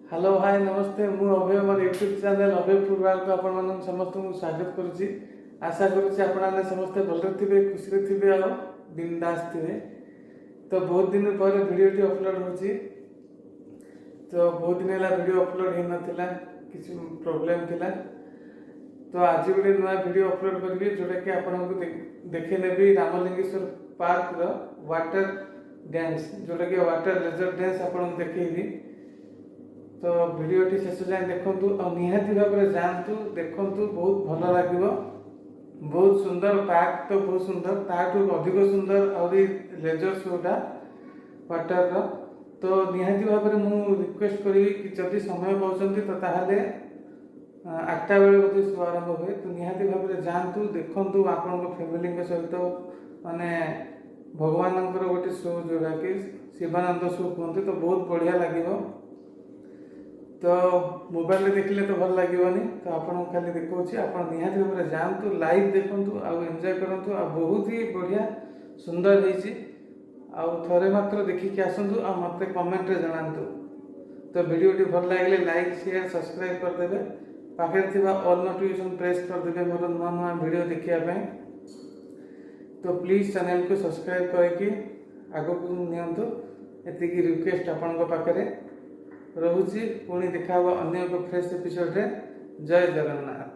Hello hi नमस्ते मु अभय मोर YouTube channel अभय पूर्वाल को आपण मान समस्त स्वागत करुच्ची। आशा करुच्ची आपण समस्ते भलरे थे खुशी थे और बिंदास थे। तो बहुत दिन पर वीडियोटी अपलोड होची। तो बहुत दिन है वीडियो अपलोड हो नाला किसी प्रोब्लेम थिला। तो आज गोटे नुआ वीडियो अपलोड करी जोटा कि आपको देखे नेबी रामलिंगेश्वर पार्क रो वाटर डांस जोटा कि वाटर लेजर डांस आपको देखी। तो वीडियोटी शेष जाए देखु और निहाती भाव में जातु देखु बहुत भल लगे। बहुत सुंदर पार्क तो बहुत सुंदर ताठू अधिक सुंदर और लेजर शोटा वाटर रो। तो निहाती भाव में मुझे रिक्वेस्ट करी कि जदि समय पाँच तो ताहले 8टा बेले बोधे शो आरंभ हुए। तो निहाती भाव में जातु देखु आपण फैमिली सहित माने भगवान गोटे शो जोड़ा कि शिवानंद शो कहते। तो बहुत बढ़िया लगे। तो मोबाइल में देखले तो भल लगेनि। तो आपको खाली देखा आप निहाती भाव में जातु लाइव देखु आउ एंजॉय करूँ। आ बहुत ही बढ़िया सुंदर होती थे मात्र देखिए आसतु आ मत कमेंट रे जनातु। तो वीडियोटी भल लगे लाइक शेयर सब्सक्राइब करदे। पाखे ऑल नोटिफिकेशन प्रेस करदे मोर नुआ नुआ वीडियो देखापी। तो प्लीज चैनल को सब्सक्राइब करके आग को नियंतु एति रिक्वेस्ट आपण पाखे रहुची। पुणी देखा अन्य एक फ्रेश एपिसोड रे। जय जगन्नाथ।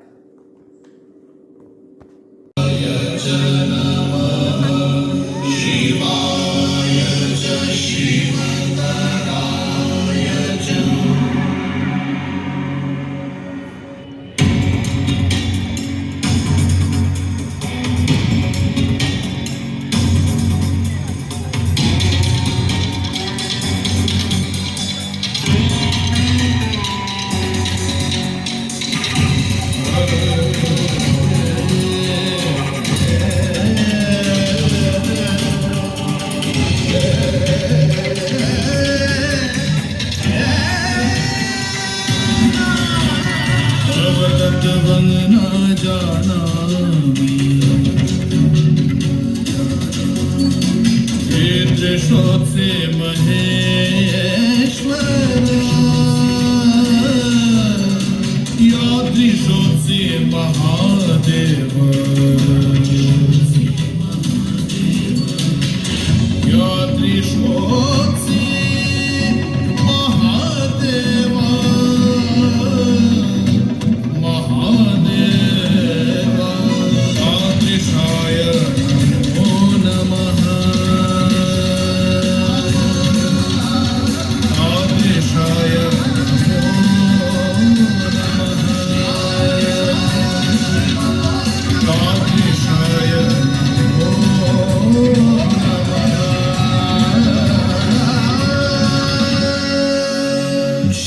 न जाना त्रिशोत से महेश्वर या त्रिशोत से महादेव या त्रिशोत से महादेव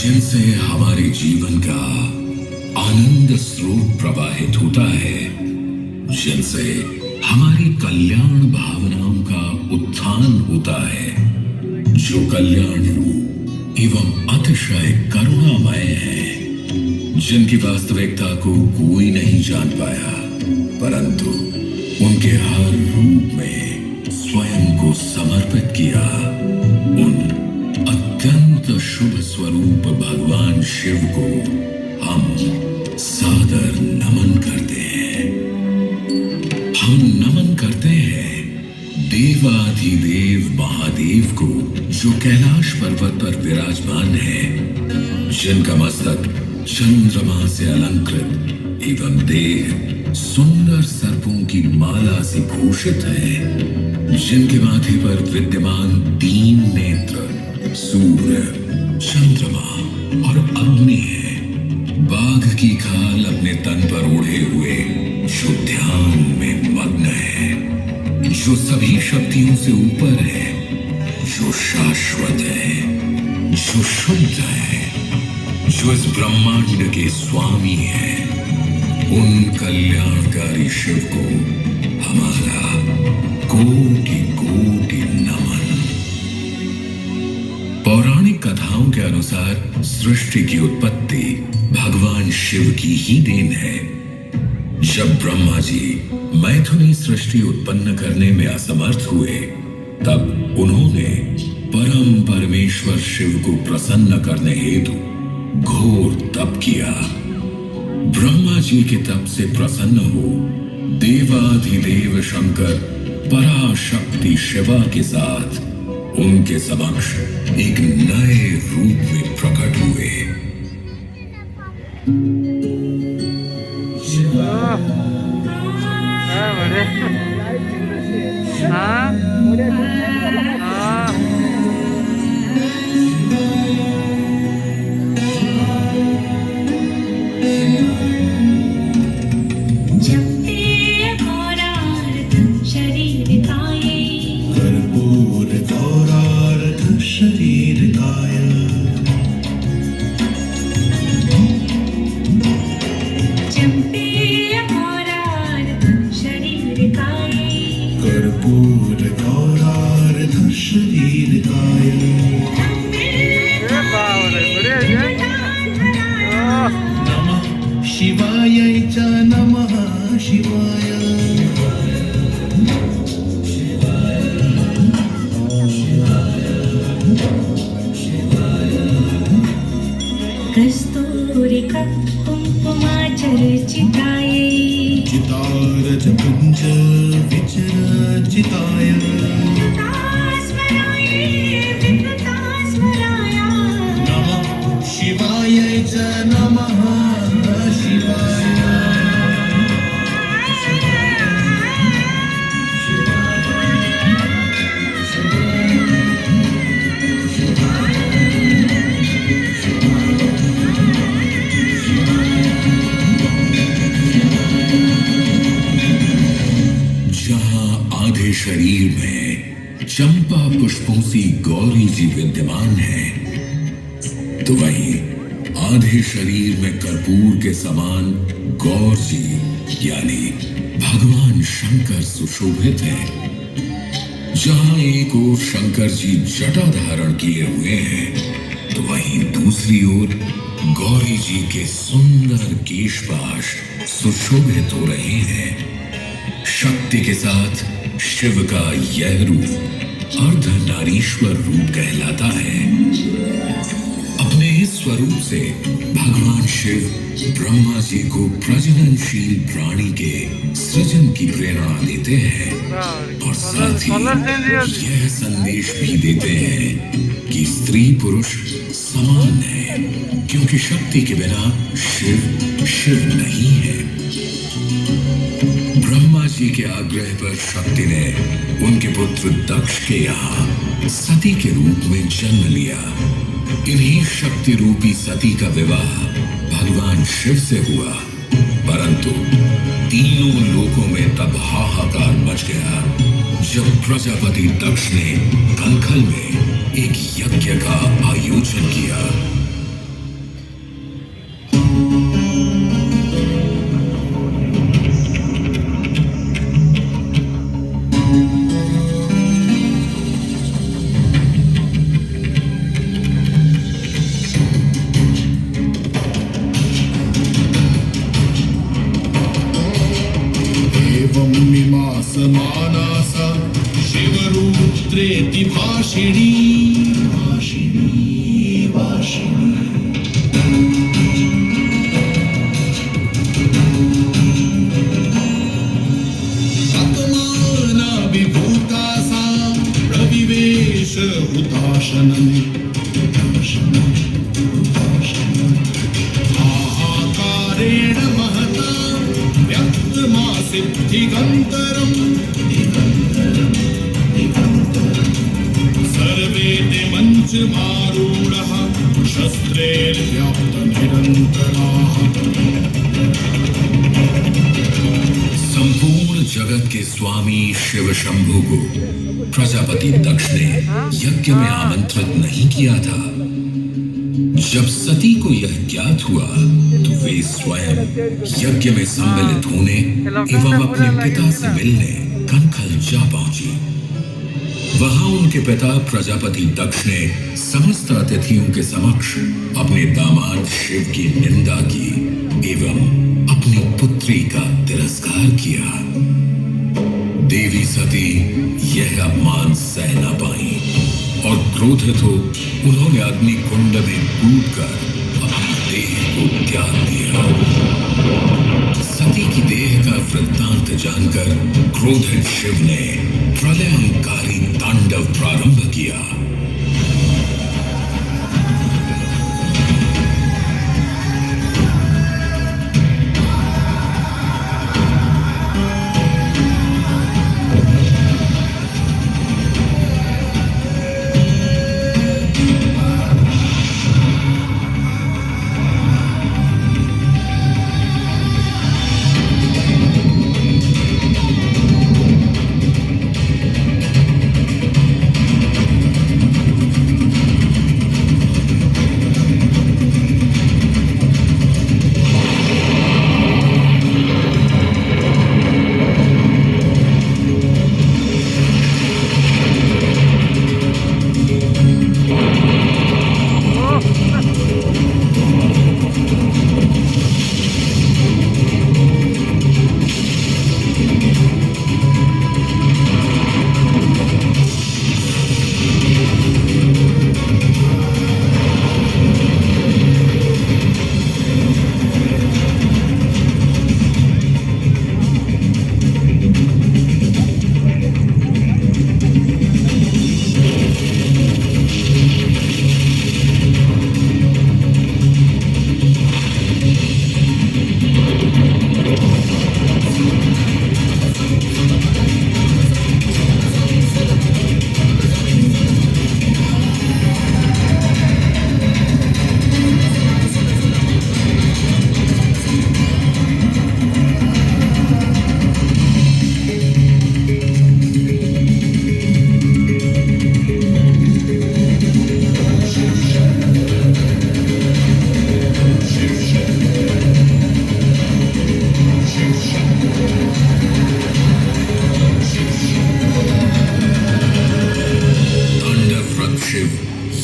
जिनसे हमारे जीवन का आनंद स्रोत प्रवाहित होता है, जिनसे हमारी कल्याण भावनाओं का उत्थान होता है, जो कल्याण रूप एवं अतिशय करुणामय है, जिनकी वास्तविकता को कोई नहीं जान पाया, परंतु उनके हर रूप में स्वयं को समर्पित किया, उन अत्यंत शुभ स्वरूप भगवान शिव को हम सादर नमन करते हैं। हम नमन करते हैं देवाधिदेव महादेव को, जो कैलाश पर्वत पर विराजमान है, जिनका मस्तक चंद्रमा से अलंकृत एवं देह सुंदर सर्पों की माला से भूषित है, जिनके माथे पर विद्यमान 3 नेत्र सूर्य, चंद्रमा और अग्नि है, बाघ की खाल अपने तन पर ओढ़े हुए, जो ध्यान में मग्न है, जो सभी शक्तियों से ऊपर है, जो शाश्वत है, जो शुद्ध है, जो इस ब्रह्मांड के स्वामी है, उन कल्याणकारी शिव को हमारा कोटि कोटि नमन। पौराणिक कथाओं के अनुसार सृष्टि की उत्पत्ति भगवान शिव की ही देन है। जब ब्रह्मा जी मैथुनी सृष्टि उत्पन्न करने में असमर्थ हुए, तब उन्होंने परम परमेश्वर शिव को प्रसन्न करने हेतु घोर तप किया। ब्रह्मा जी के तप से प्रसन्न हो देवाधिदेव शंकर पराशक्ति शिवा के साथ उनके समक्ष एक नए रूप में प्रकट हुए। कर्पूर गौरार्ध शरीर काय कर्पूर गौरार्ध शरीर काय नमः शिवाय च नमः शिवाय कस्तूरिका कुङ्कुमाचर्चिताय चितारज पुंज विचरचिताय नमः शिवाय च नमः शिवाय जहां आधे शरीर में चंपा पुष्पों सी गौरी जी विद्यमान है, तो वहीं आधे शरीर में कर्पूर के समान गौर जी यानी भगवान शंकर सुशोभित है। जहां एक ओर शंकर जी जटा धारण किए हुए हैं, तो वहीं दूसरी ओर गौरी जी के सुंदर केशपाश सुशोभित हो रहे हैं। शक्ति के साथ शिव का यह रूप अर्धनारीश्वर रूप कहलाता है। अपने इस स्वरूप से भगवान शिव ब्रह्मा जी को प्रजननशील प्राणी के सृजन की प्रेरणा देते हैं और साथ ही यह संदेश भी देते हैं कि स्त्री पुरुष समान है, क्योंकि शक्ति के बिना शिव शिव नहीं है। ब्रह्मा जी के आग्रह पर शक्ति ने उनके पुत्र दक्ष के यहाँ सती के रूप में जन्म लिया। इन्हीं शक्ति रूपी सती का विवाह भगवान शिव से हुआ, परंतु तीनों लोकों में तब हाहाकार मच गया जब प्रजापति दक्ष ने कलखल में एक यज्ञ का आयोजन किया। मानसा शिवरुद्रेति भाषिणी भाषिणी भाषिणी आत्माना विभूता सा प्रविवेश हुताशनम् आहाकारेण महता व्यक्तमासिद्धिगन्तरम् सर्वे ते मञ्चमारूढः शस्त्रैर्व्याप्तनिरन्तराः। संपूर्ण जगत के स्वामी शिव शंभु को प्रजापति दक्ष ने यज्ञ में आमंत्रित नहीं किया था। जब सती को यह ज्ञात हुआ तो वे स्वयं यज्ञ में सम्मिलित होने एवं अपने पिता से मिलने कनखल जा पहुंची। वहां उनके पिता प्रजापति दक्ष ने समस्त अतिथियों के समक्ष अपने दामाद शिव की निंदा की एवं अपनी पुत्री का तिरस्कार किया। देवी सती यह अपमान सह न पाई और क्रोधित हो उन्होंने अग्नि कुंड में कूदकर अपनी त्याग दिया। सती की देह का वृत्तांत जानकर क्रोधित शिव ने प्रलयंकारी तांडव प्रारंभ किया।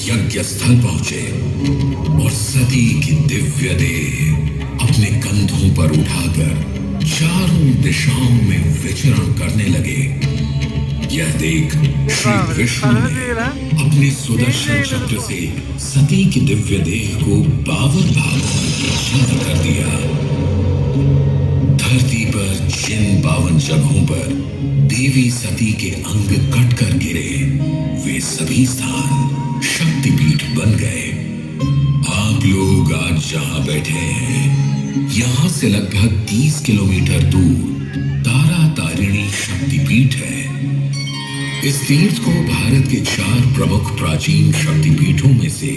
यज्ञ स्थल पहुंचे और सती की दिव्य देह अपने कंधों पर उठाकर चारों दिशाओं में विचरण करने लगे। यह देख श्री विष्णु ने अपने सुदर्शन चक्र से सती की दिव्य देह को 52 भागों में छिन्न कर दिया। धरती पर जिन 52 जगहों पर देवी सती के अंग कटकर गिरे, वे सभी स्थान शक्तिपीठ बन गए। आप लोग आज जहां बैठे हैं, यहां से लगभग 30 किलोमीटर दूर तारा तारिणी शक्तिपीठ है। इस तीर्थ को भारत के 4 प्रमुख प्राचीन शक्तिपीठों में से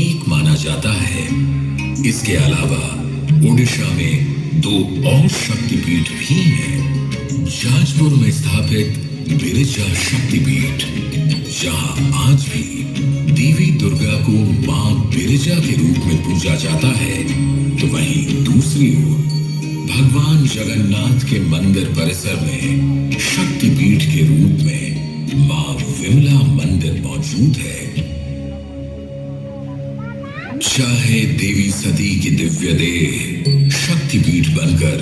एक माना जाता है। इसके अलावा ओडिशा में 2 और शक्तिपीठ भी हैं। जाजपुर में स्थित बिरजा शक्तिपीठ, जहां आज भी देवी दुर्गा को मां बिरजा के रूप में पूजा जाता है, तो वहीं दूसरी ओर भगवान जगन्नाथ के मंदिर परिसर में शक्तिपीठ के रूप में मां विमला मंदिर मौजूद है। चाहे देवी सती की दिव्य देह शक्तिपीठ बनकर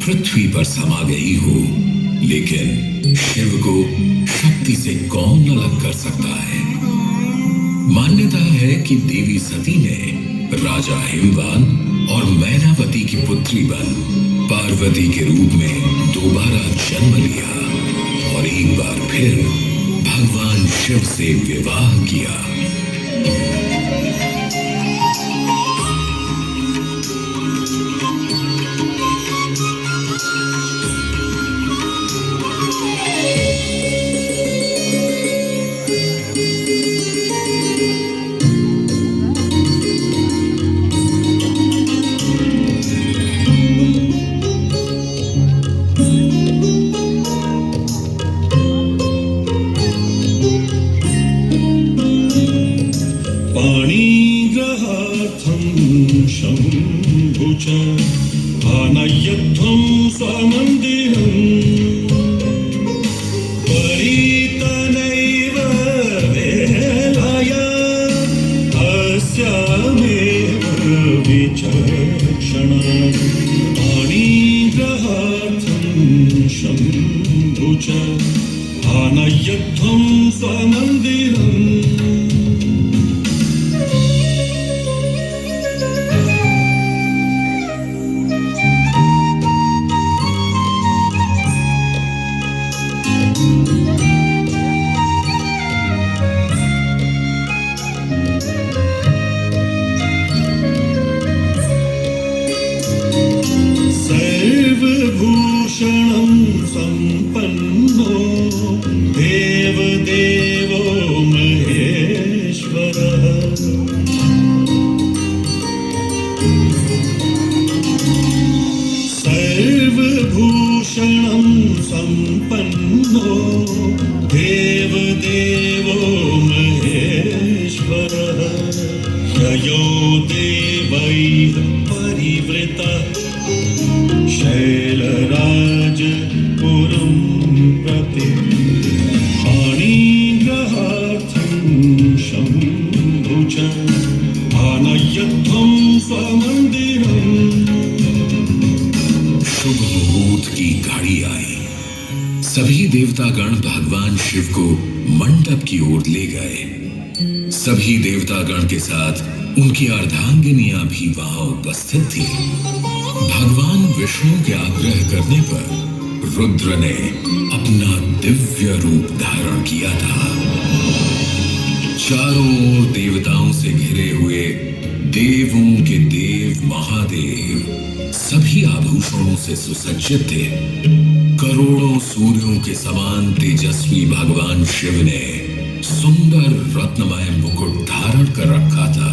पृथ्वी पर समा गई हो, लेकिन शिव को शक्ति से कौन अलग कर सकता है। मान्यता है कि देवी सती ने राजा हिमवान और मैनावती की पुत्री बन पार्वती के रूप में दोबारा जन्म लिया और एक बार फिर भगवान शिव से विवाह किया। आनयध्वं स्वमन्दिरम् परितनैव वेलाया अस्यामेव विचक्षणा पाणिग्रहार्थं शम्भु च आनयध्वं स्वमन्दिरम्। सम्पन्नो देवदेवो महेश्वरः सर्वभूषणं सम्पन्नो देवदेवो महेश्वरः ययो देवैः परिवृतः शैलराजपुरं प्रति पाणिग्रहार्थं शम्भु च आनयध्वं स्वमन्दिरम्। शुभ मुहूर्त की घड़ी आई। सभी देवतागण भगवान शिव को मंडप की ओर ले गए। सभी देवतागण के साथ उनकी अर्धांगिनियां भी वहां उपस्थित थी। भगवान विष्णु के आग्रह करने पर रुद्र ने अपना दिव्य रूप धारण किया था। चारों ओर देवताओं से घिरे हुए देवों के देव महादेव सभी आभूषणों से सुसज्जित थे। करोड़ों सूर्यों के समान तेजस्वी भगवान शिव ने सुंदर रत्नमय मुकुट धारण कर रखा था।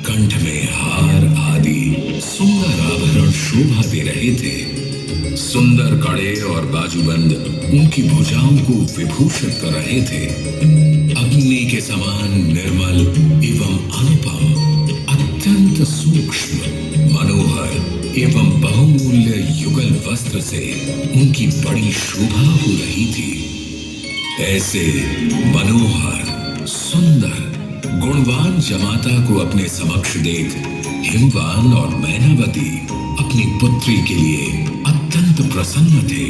कंठ में हार आदि सुंदर आभरण शोभा दे रहे थे। सुंदर कड़े और बाजूबंद उनकी भुजाओं को विभूषित कर रहे थे। अग्नि के समान निर्मल एवं अनुपम, अत्यंत सूक्ष्म, मनोहर एवं बहुमूल्य युगल वस्त्र से उनकी बड़ी शोभा हो रही थी। ऐसे मनोहर, सुंदर, गुणवान जमाता को अपने समक्ष देख हिमवान और मैनावती अपनी पुत्री के लिए अत्यंत प्रसन्न थे।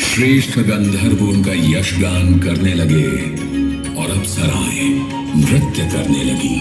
श्रेष्ठ गंधर्व उनका यशगान करने लगे और अप्सराएं नृत्य करने लगी।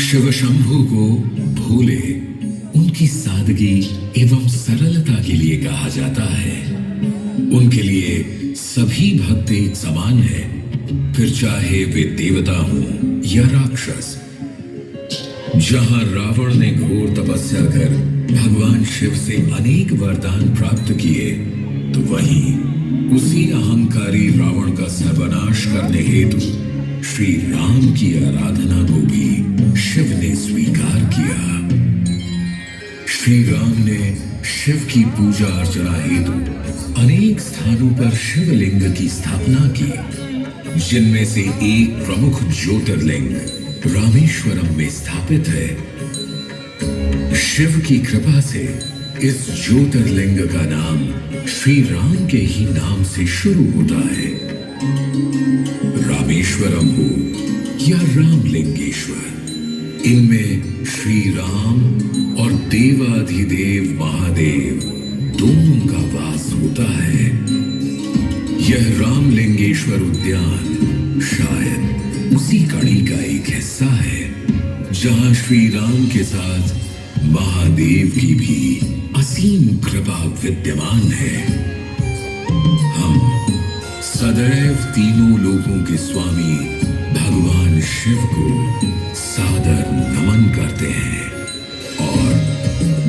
शिव शंभु को भोले उनकी सादगी एवं सरलता के लिए कहा जाता है। उनके लिए सभी भक्त एक समान है, फिर चाहे वे देवता हों या राक्षस। जहां रावण ने घोर तपस्या कर भगवान शिव से अनेक वरदान प्राप्त किए, तो वहीं उसी अहंकारी रावण का सर्वनाश करने हेतु श्री राम की आराधना को भी शिव ने स्वीकार किया। श्री राम ने शिव की पूजा अर्चना हेतु अनेक स्थानों पर शिवलिंग की स्थापना की, जिनमें से एक प्रमुख ज्योतिर्लिंग रामेश्वरम में स्थापित है। शिव की कृपा से इस ज्योतिर्लिंग का नाम श्री राम के ही नाम से शुरू होता है। रामेश्वरम हो या रामलिंगेश्वर, इनमें श्री राम और देवाधिदेव महादेव दोनों का वास होता है। यह रामलिंगेश्वर उद्यान शायद उसी कड़ी का एक हिस्सा है, जहां श्री राम के साथ महादेव की भी असीम कृपा विद्यमान है। हम सदैव तीनों लोकों के स्वामी भगवान शिव को सादर नमन करते हैं और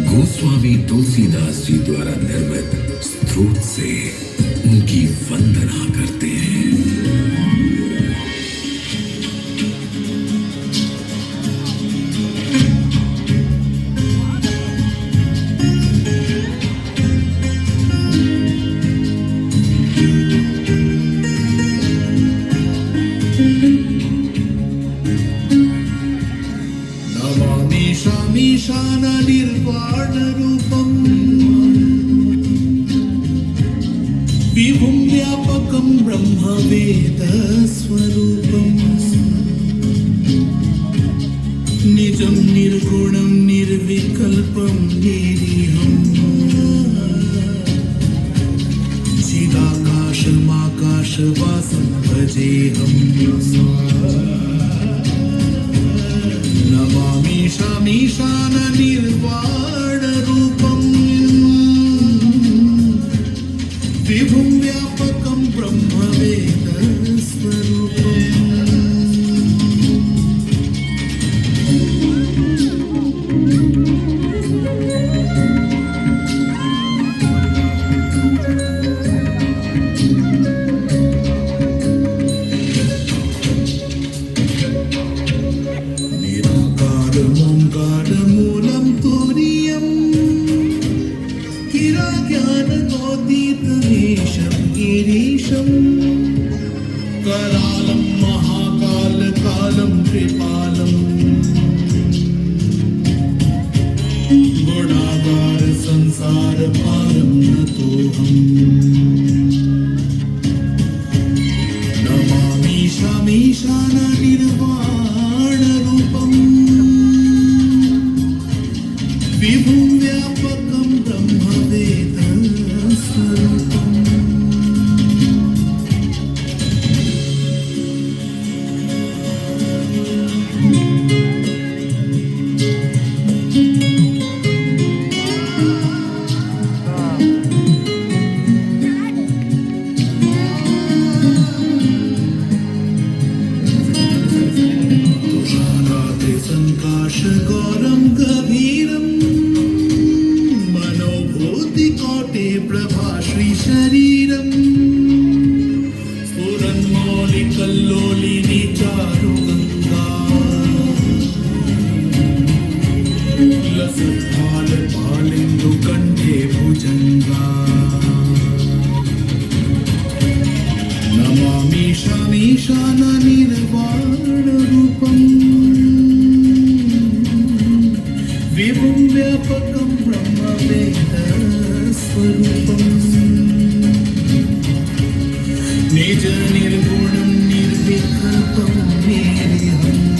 गोस्वामी तुलसीदास जी द्वारा निर्मित स्तोत्र से उनकी वंदना करते हैं। ब्रह्मवेदस्वरूपम् निजं निर्गुणं निर्विकल्पं निरीहम् चिदाकाशमाकाशवासं भजेऽहम् नमामि शामीशाननिर्वाणरूपम् विभुं व्यापकं ब्रह्मवेदस्वरूपम् निराकारमोङ्कारमूलं तुरीयम् गिराज्ञानगोतीतमीशं गिरीशम् करालं महाकालकालं कृपालम् गुणागार संसारपारं नतोऽहम् नमामि शामीशाननिर्वाणरूपम् विभुं व्यापकं ब्रह्मवेदस्वरूपम् तुषाराते सङ्काशगौरं गभीरम् मनोभूतिकोटे प्रभाश्रीशरीरम् स्फुरन्मौलिकल्लोलिनी चारुगङ्गा लसत्फालपालिन्दुकण्ठे भुजङ्गा नमामि शामीशाननिर्वाणरूपम् विभुं व्यापकं ब्रह्मवेदस्वरूपम् निज निर्गुणं निर्विकल्पं निरीहम्